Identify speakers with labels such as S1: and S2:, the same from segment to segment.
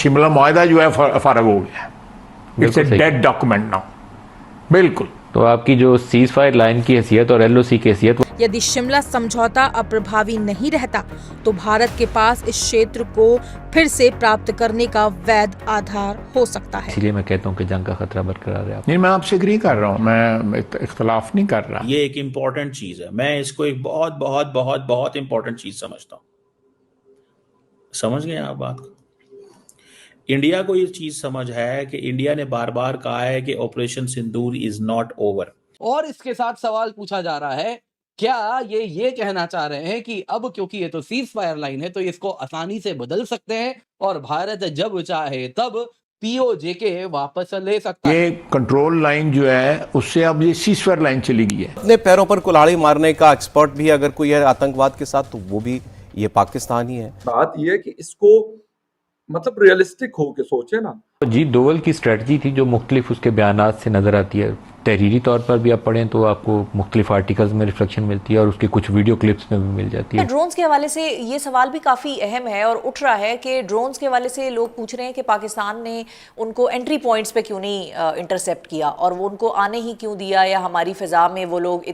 S1: शिमला मुआहदा जो है फारग हो गया, इट्स ए
S2: बिल्कुल सही।
S1: Dead document now. बिल्कुल।
S2: तो आपकी जो सीज फायर लाइन की हैसियत और एलओसी की हैसियत,
S3: यदि शिमला समझौता अब प्रभावी नहीं रहता तो भारत के पास इस क्षेत्र को फिर से प्राप्त करने का वैध आधार हो सकता है।
S2: इसलिए मैं कहता हूँ कि जंग का खतरा बरकरार है।
S1: नहीं, मैं आपसे एग्री कर रहा हूँ, मैं इख्तलाफ नहीं कर रहा।
S4: ये एक इंपॉर्टेंट चीज है, मैं इसको एक बहुत बहुत बहुत बहुत इंपॉर्टेंट चीज समझता हूं। समझ गए आप बात को? इंडिया को ये चीज समझ है कि इंडिया ने बार बार कहा है कि operation Sindoor is not over.
S5: और इसके साथ सवाल पूछा जा रहा है, क्या ये कहना चाह रहे हैं कि अब क्योंकि ये तो सीज फायर लाइन है तो इसको आसानी से बदल सकते हैं और भारत जब चाहे तब पीओजेके वापस ले सकता है?
S1: ये कंट्रोल लाइन जो है उससे अब ये सीजफायर लाइन चली गई है।
S6: अपने पैरों पर कुल्हाड़ी मारने का एक्सपर्ट भी अगर कोई है आतंकवाद के साथ, तो वो भी ये पाकिस्तान ही है।
S7: बात ये है कि इसको मतलब रियलिस्टिक हो के सोचे ना।
S2: अजीत डोवल की स्ट्रेटजी थी जो मुख्तलिफ उसके बयानात से नजर आती है। तहरीरी तौर पर भी आप पढ़ें तो आपको मुख्तलिफ आर्टिकल्स में रिफ्लेक्शन मिलती है और उसकी कुछ वीडियो क्लिप्स में भी मिल जाती है।
S8: ड्रोन्स के हवाले से ये सवाल भी काफ़ी अहम है और उठ रहा है कि ड्रोन्स के हवाले से लोग पूछ रहे हैं कि पाकिस्तान ने उनको एंट्री पॉइंट्स पे क्यों नहीं इंटरसेप्ट किया और वो उनको आने ही क्यों दिया, या हमारी फ़िज़ा में वो लोग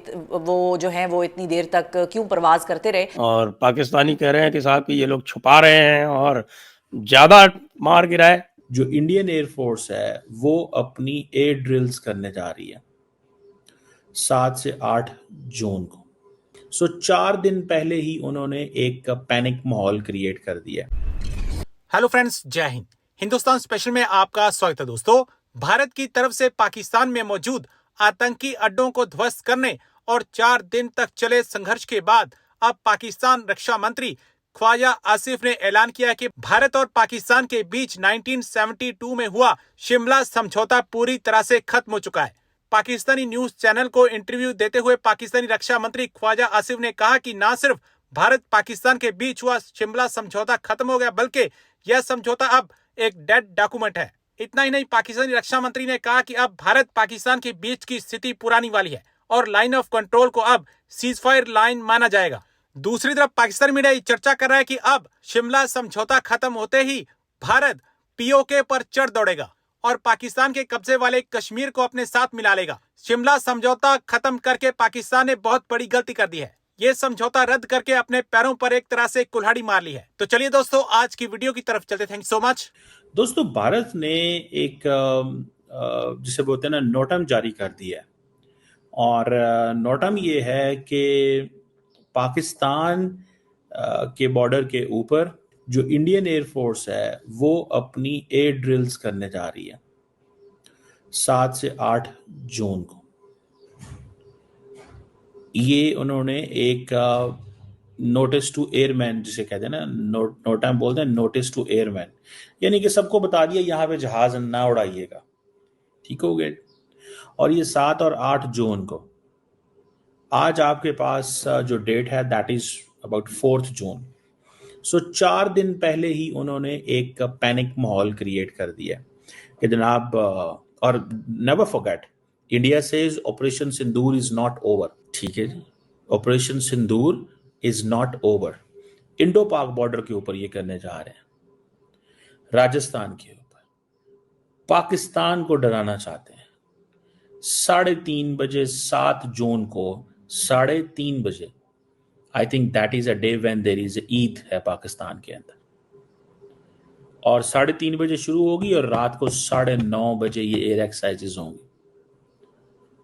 S8: वो जो हैं वो इतनी देर तक क्यों परवाज करते रहे।
S9: और पाकिस्तानी कह रहे हैं कि साहब कि ये लोग छुपा रहे हैं और ज़्यादा मार गिराए।
S4: जो इंडियन एयरफोर्स है वो अपनी एयर ड्रिल्स करने जा रही है 7 से 8 जून को। सो 4 दिन पहले ही उन्होंने एक पैनिक माहौल क्रिएट कर दिया।
S10: हेलो फ्रेंड्स, जय हिंद। हिंदुस्तान स्पेशल में आपका स्वागत है दोस्तों। भारत की तरफ से पाकिस्तान में मौजूद आतंकी अड्डों को ध्वस्त करने और 4 दिन तक चले संघर्ष के बाद अब पाकिस्तान रक्षा मंत्री ख्वाजा आसिफ ने ऐलान किया कि भारत और पाकिस्तान के बीच 1972 में हुआ शिमला समझौता पूरी तरह से खत्म हो चुका है। पाकिस्तानी न्यूज चैनल को इंटरव्यू देते हुए पाकिस्तानी रक्षा मंत्री ख्वाजा आसिफ ने कहा कि न सिर्फ भारत पाकिस्तान के बीच हुआ शिमला समझौता खत्म हो गया, बल्कि यह समझौता अब एक डेड डॉक्यूमेंट है। इतना ही नहीं, पाकिस्तानी रक्षा मंत्री ने कहा कि अब भारत पाकिस्तान के बीच की स्थिति पुरानी वाली है और लाइन ऑफ कंट्रोल को अब सीजफायर लाइन माना जाएगा। दूसरी तरफ पाकिस्तानी मीडिया चर्चा कर रहा है कि अब शिमला समझौता खत्म होते ही भारत पीओके पर चढ़ दौड़ेगा और पाकिस्तान के कब्जे वाले कश्मीर को अपने साथ मिला लेगा। शिमला समझौता खत्म करके पाकिस्तान ने बहुत बड़ी गलती कर दी है। ये समझौता रद्द करके अपने पैरों पर एक तरह से कुल्हाड़ी मार ली है। तो चलिए दोस्तों, आज की वीडियो की तरफ चलते। Thank you so much.
S4: दोस्तों, भारत ने एक जिसे बोलते हैं ना नोटम जारी कर दिया है और नोटम ये है कि पाकिस्तान के बॉर्डर के ऊपर जो इंडियन एयरफोर्स है वो अपनी एयर ड्रिल्स करने जा रही है 7 से 8 जून को। ये उन्होंने एक नोटिस टू एयरमैन, जिसे कहते हैं ना नोटम बोलते हैं, नोटिस टू एयरमैन, यानी कि सबको बता दिया यहाँ पे जहाज ना उड़ाइएगा। ठीक हो गए। और ये 7 और 8 जून को, आज आपके पास जो डेट है दैट इज अबाउट 4 जून। सो 4 दिन पहले ही उन्होंने एक पैनिक माहौल क्रिएट कर दिया कि जनाब, और never forget, India says operation Sindoor is not over. ठीक है जी, operation Sindoor is not over. Indo Pak border के ऊपर ये करने जा रहे हैं, राजस्थान के ऊपर, पाकिस्तान को डराना चाहते हैं। 3:30 बजे 7 जून को 3:30 बजे, I think that is a day when there is Eid है पाकिस्तान के अंदर, और 3:30 बजे शुरू होगी और रात को 9:30 बजे ये एयर एक्सरसाइजेज होंगी।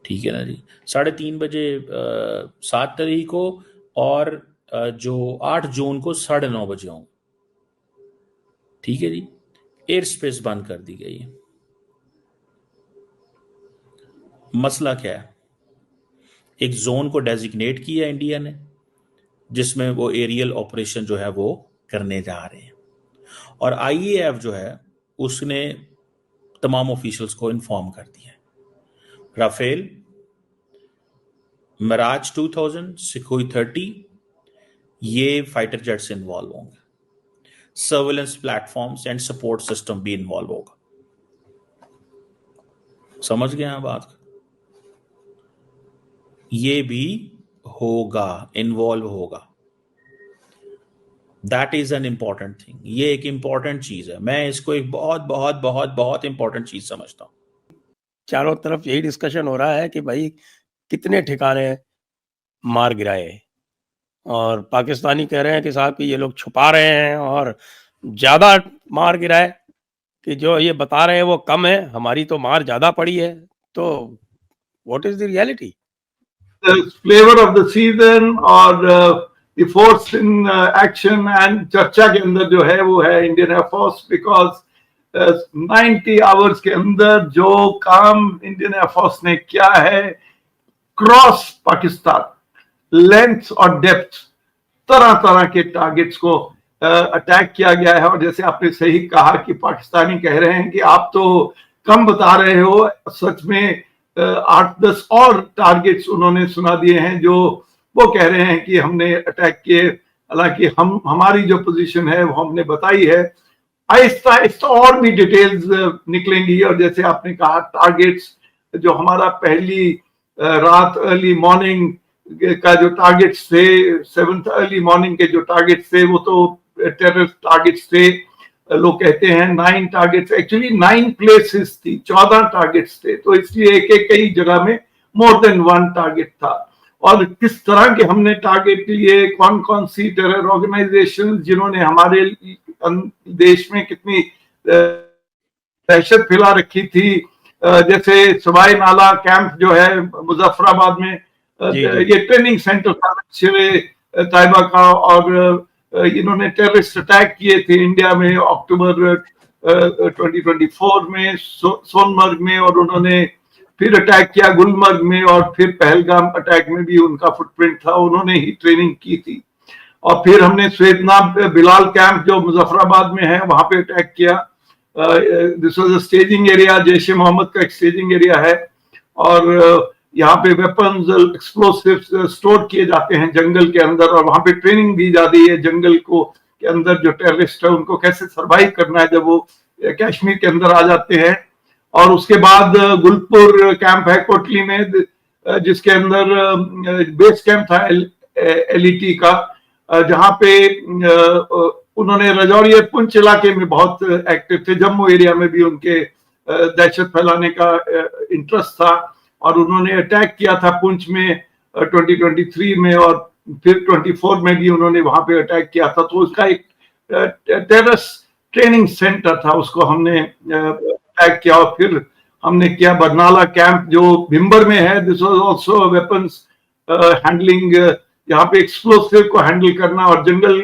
S4: ठीक है ना जी। 3:30 बजे 7 तारीख को और जो 8 जून को 9:30 बजे होंगे। ठीक है जी। एयर स्पेस बंद कर दी गई है। मसला क्या है? एक जोन को डेजिग्नेट किया इंडिया ने जिसमें वो एरियल ऑपरेशन जो है वो करने जा रहे हैं, और आईएएफ जो है उसने तमाम ऑफिशियल्स को इन्फॉर्म कर दिया है। राफेल, मिराज 2000, सुखोई 30, ये फाइटर जेट्स इन्वॉल्व होंगे। Surveillance platforms and support system भी इन्वॉल्व होगा। समझ गए आप बात? ये भी होगा, इन्वॉल्व होगा। That is an important thing. ये एक इम्पॉर्टेंट चीज है, मैं इसको एक बहुत बहुत बहुत बहुत इम्पॉर्टेंट चीज समझता हूँ।
S9: चारों तरफ यही डिस्कशन हो रहा है कि भाई कितने ठिकाने मार गिराए, और पाकिस्तानी कह रहे हैं कि साहब कि ये लोग छुपा रहे हैं और ज्यादा मार गिराए, कि जो ये बता रहे हैं वो कम है, हमारी तो मार ज्यादा पड़ी है। तो what is the reality?
S11: The flavor of the season और the force in action and चर्चा के अंदर जो है वो है इंडियन एयरफोर्स, बिकॉज 90 आवर्स के अंदर जो काम इंडियन एयरफोर्स ने किया है क्रॉस पाकिस्तान, लेंथ और डेप्थ, तरह तरह के टारगेट्स को अटैक किया गया है। और जैसे आपने सही कहा कि पाकिस्तानी कह रहे हैं कि आप तो कम बता रहे हो, सच में 8-10 और टारगेट्स उन्होंने सुना दिए हैं जो वो कह रहे हैं कि हमने अटैक किए। हालांकि हमारी जो पोजीशन है वो हमने बताई है। आहिस्ता आहिस्ता और भी डिटेल्स निकलेंगी। और जैसे आपने कहा टारगेट्स जो हमारा पहली रात अर्ली मॉर्निंग का जो टारगेट्स थे, 7th अर्ली मॉर्निंग के जो टारगेट्स थे वो तो टेररिस्ट टारगेट्स थे। लोग कहते हैं 9 टारगेट्स, एक्चुअली 9 प्लेसेस थी, 14 टारगेट्स थे, तो इसलिए एक कई जगह में मोर देन 1 टारगेट था। और किस तरह के हमने टारगेट लिए, कौन कौन सी टेरर ऑर्गेनाइजेशन जिन्होंने हमारे देश में कितनी दहशत फैला रखी थी, जैसे सवाई नाला कैंप जो है मुजफ्फराबाद में, ये ट्रेनिंग सेंटर था तैयबा का, और इन्होंने टेररिस्ट अटैक किए थे इंडिया में अक्टूबर 2024 में सोनमर्ग में, और उन्होंने फिर अटैक किया गुलमर्ग में, और फिर पहलगाम अटैक में भी उनका फुटप्रिंट था, उन्होंने ही ट्रेनिंग की थी। और फिर हमने स्वेदना बिलाल कैंप जो मुजफ्फराबाद में है वहां पे अटैक किया। This was a staging area, Jaish e Mohammed का एक स्टेजिंग एरिया है, और यहाँ पे वेपन्स एक्सप्लोसिव्स स्टोर किए जाते हैं जंगल के अंदर, और वहां पे ट्रेनिंग दी जाती है जंगल को के अंदर जो टेररिस्ट है उनको कैसे सरवाइव करना है जब वो कश्मीर के अंदर आ जाते हैं। और उसके बाद गुलपुर कैंप है कोटली में, जिसके अंदर बेस कैंप था एलईटी का, जहाँ पे उन्होंने राजौरी और पुंछ इलाके में बहुत एक्टिव थे। जम्मू एरिया में भी उनके दहशत फैलाने का इंटरेस्ट था, और उन्होंने अटैक किया था पुंछ में 2023 में, और फिर 24 में भी उन्होंने वहां पे अटैक किया था। तो उसका एक टेररिस्ट ट्रेनिंग सेंटर था, उसको हमने अटैक किया। और फिर हमने किया बरनाला कैंप जो भिम्बर में है, this was also weapons handling, यहाँ पे एक्सप्लोसिव को हैंडल करना और जंगल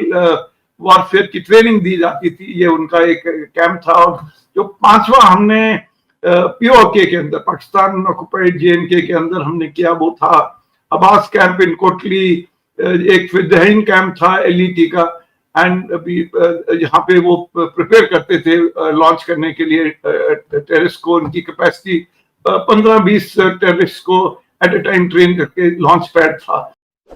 S11: वॉरफेयर की ट्रेनिंग दी जाती थी, ये उनका एक कैंप था। और जो 5वां हमने पीओके के अंदर, पाकिस्तान ऑक्युपाइड जेएनके के अंदर हमने किया, वो था अब्बास कैंप इन कोटली, एक फिरदहीन कैंप था एलईटी का, एंड यहाँ पे वो प्रिपेयर करते थे लॉन्च करने के लिए टेररिस्ट को। उनकी कैपेसिटी 15-20 टेररिस्ट को एट ए टाइम ट्रेन करके लॉन्च पैड था।